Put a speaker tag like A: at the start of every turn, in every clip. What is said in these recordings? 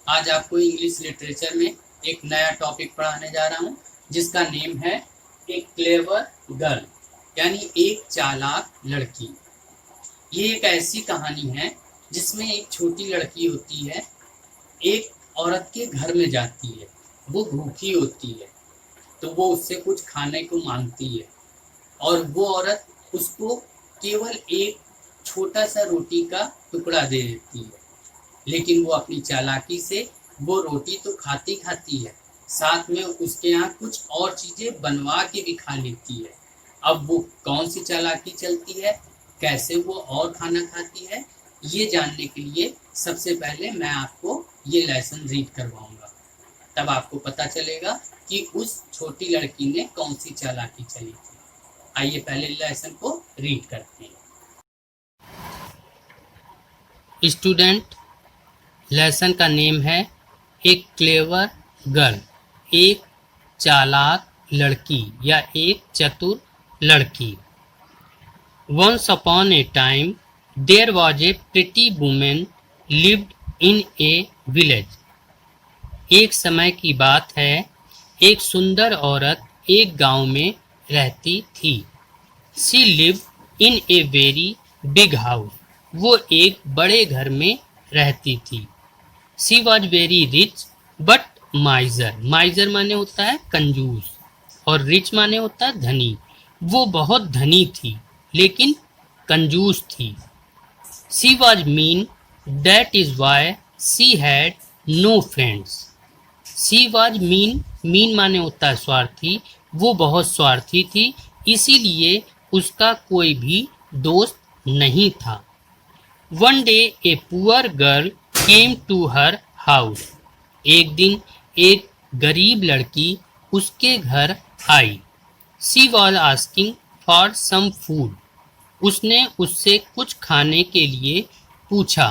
A: आज आपको English literature में एक नया टॉपिक पढ़ाने जा रहा हूँ जिसका नेम है एक क्लेवर गर्ल, यानी एक चालाक लड़की। ये एक ऐसी कहानी है जिसमें एक छोटी लड़की होती है, एक औरत के घर में जाती है। वो भूखी होती है तो वो उससे कुछ खाने को मांगती है और वो औरत उसको केवल एक छोटा सा रोटी का टुकड़ा दे देती है, लेकिन वो अपनी चालाकी से वो रोटी तो खाती खाती है, साथ में उसके यहाँ कुछ और चीजें बनवा के भी खा लेती है। अब वो कौन सी चालाकी चलती है, कैसे वो और खाना खाती है, ये जानने के लिए सबसे पहले मैं आपको ये लेसन रीड करवाऊंगा। तब आपको पता चलेगा कि उस छोटी लड़की ने कौन सी चालाकी चली थी। आइए पहले लेसन को रीड करते हैं। स्टूडेंट, लेसन का नेम है एक क्लेवर गर्ल, एक चालाक लड़की या एक चतुर लड़की। Once upon a time, there was a pretty woman lived in a village. एक समय की बात है, एक सुंदर औरत एक गांव में रहती थी। She lived in a very big house. वो एक बड़े घर में रहती थी। She was very rich but miser. Miser माने होता है कंजूस और rich माने होता है धनी। वो बहुत धनी थी लेकिन कंजूस थी। She was mean, that is why she had no friends. She was mean, mean माने होता है स्वार्थी। वो बहुत स्वार्थी थी, इसीलिए उसका कोई भी दोस्त नहीं था। One day a poor girl came to her house. एक दिन एक गरीब लड़की उसके घर आई। She was asking for some food. उसने उससे कुछ खाने के लिए पूछा।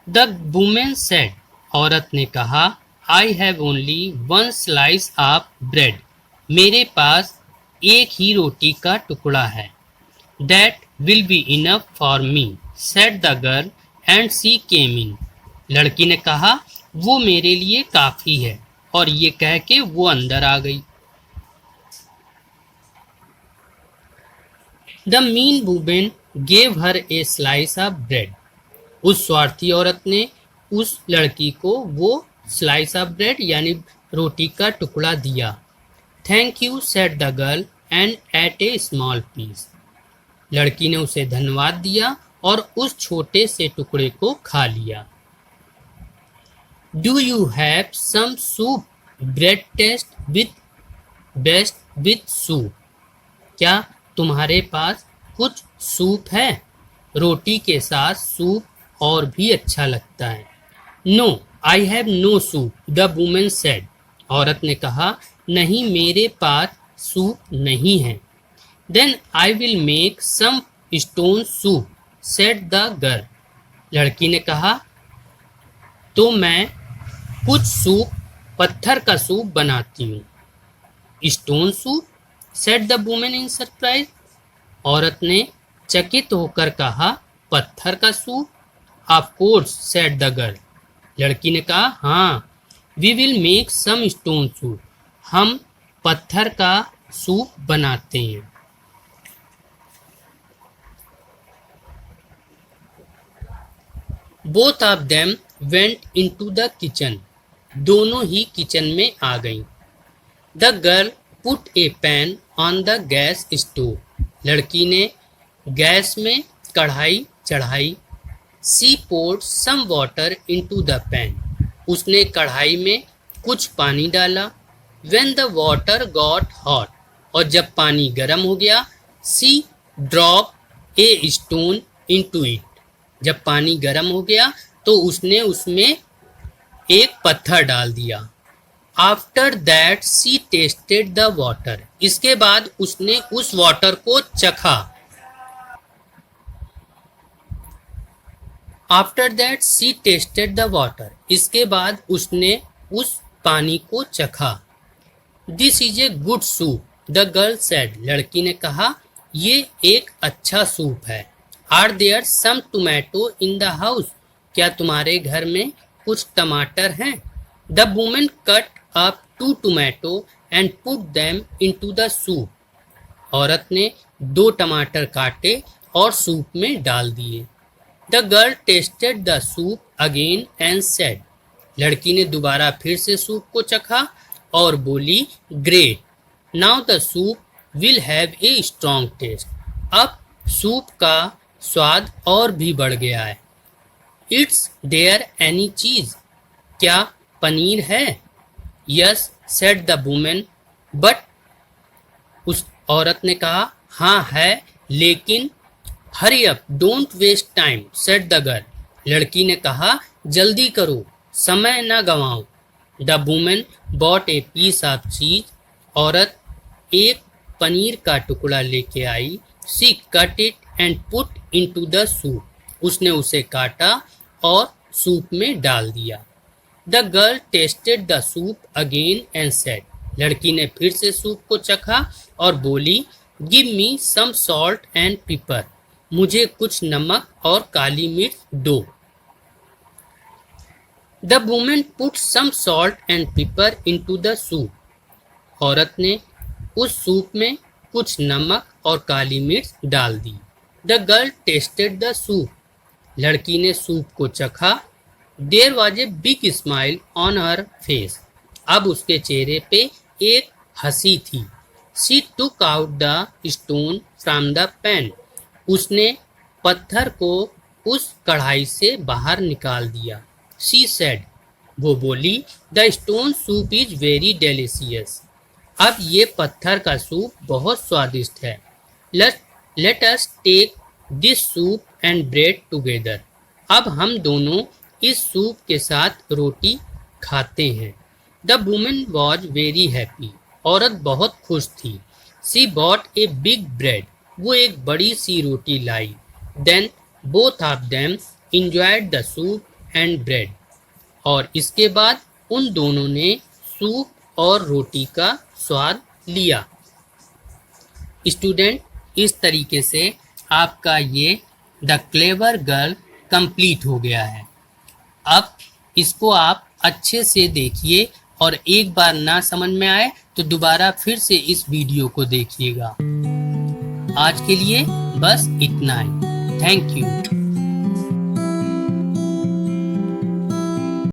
A: The woman said, औरत ने कहा, I have only one slice of bread. मेरे पास एक ही रोटी का टुकड़ा है। That will be enough for me, said the girl and she came in. लड़की ने कहा, वो मेरे लिए काफी है, और ये कह के वो अंदर आ गई। The mean woman gave her a slice of bread. उस स्वार्थी औरत ने उस लड़की को वो स्लाइस ऑफ ब्रेड यानी रोटी का टुकड़ा दिया। Thank you, said the girl and ate a small piece. लड़की ने उसे धन्यवाद दिया और उस छोटे से टुकड़े को खा लिया। Do you have some soup? Bread taste with best with soup. क्या तुम्हारे पास कुछ सूप है? रोटी के साथ सूप और भी अच्छा लगता है। No, I have no soup, the woman said. औरत ने कहा, नहीं, मेरे पास सूप नहीं है। Then I will make some stone soup, said the girl. लड़की ने कहा, तो मैं कुछ सूप, पत्थर का सूप बनाती हूँ। Stone soup, said the woman in surprise. औरत ने चकित होकर कहा, पत्थर का soup? Of course, said the girl. लड़की ने कहा, हाँ, we will make some stone soup. हम पत्थर का सूप बनाते हैं। Both of them went into the kitchen. दोनों ही किचन में आ गईं। The girl put a pan on the gas stove. लड़की ने गैस में कढ़ाई चढ़ाई। She poured some water into the pan. उसने कढ़ाई में कुछ पानी डाला। When the water got hot, और जब पानी गर्म हो गया, she dropped a stone into it. जब पानी गर्म हो गया तो उसने उसमें एक पत्थर डाल दिया। After that she tasted the water. इसके बाद उसने उस वाटर को चखा। After that she tasted the water. इसके बाद उसने उस पानी को चखा। This is a good soup, the girl said. लड़की ने कहा, ये एक अच्छा सूप है। Are there some tomato in the house? क्या तुम्हारे घर में कुछ टमाटर हैं? The women cut up 2 tomato and put them into the soup. औरत ने 2 टमाटर काटे और सूप में डाल दिए। The girl tested the soup again and said. लड़की ने दोबारा फिर से सूप को चखा और बोली, great, now the soup will have a strong taste. अब सूप का स्वाद और भी बढ़ गया है। इट्स देयर एनी चीज? क्या पनीर है? Yes said the women, but उस औरत ने कहा, हाँ है, लेकिन hurry up, don't waste time said the girl. लड़की ने कहा, जल्दी करो, समय न गंवाओ। The women bought a piece of cheese. औरत एक पनीर का टुकड़ा लेके आई। She cut it and put into the soup. उसने उसे काटा और सूप में डाल दिया। The girl tested the soup again and said. लड़की ने फिर से सूप को चखा और बोली, give me some salt and pepper. मुझे कुछ नमक और काली मिर्च दो। The women put some salt and pepper into the soup. औरत ने उस सूप में कुछ नमक और काली मिर्च डाल दी। The girl tested the soup. लड़की ने सूप को चखा। There was a big smile on her face. अब उसके चेहरे पे एक हंसी थी। She took out the stone from the pan. उसने पत्थर को उस कढ़ाई से बाहर निकाल दिया। शी सेड, वो बोली, the stone soup is very delicious. अब ये पत्थर का सूप बहुत स्वादिष्ट है। Let us take this soup and bread together. अब हम दोनों इस सूप के साथ रोटी खाते हैं। The women was very happy. औरत बहुत खुश थी। She bought a big bread. वो एक बड़ी सी रोटी लाई। Then both of them enjoyed the soup and bread. और इसके बाद उन दोनों ने सूप और रोटी का स्वाद लिया। स्टूडेंट, इस तरीके से आपका ये द क्लेवर गर्ल कंप्लीट हो गया है। अब इसको आप अच्छे से देखिए और एक बार ना समझ में आए तो दोबारा फिर से इस वीडियो को देखिएगा। आज के लिए बस इतना ही। Thank you.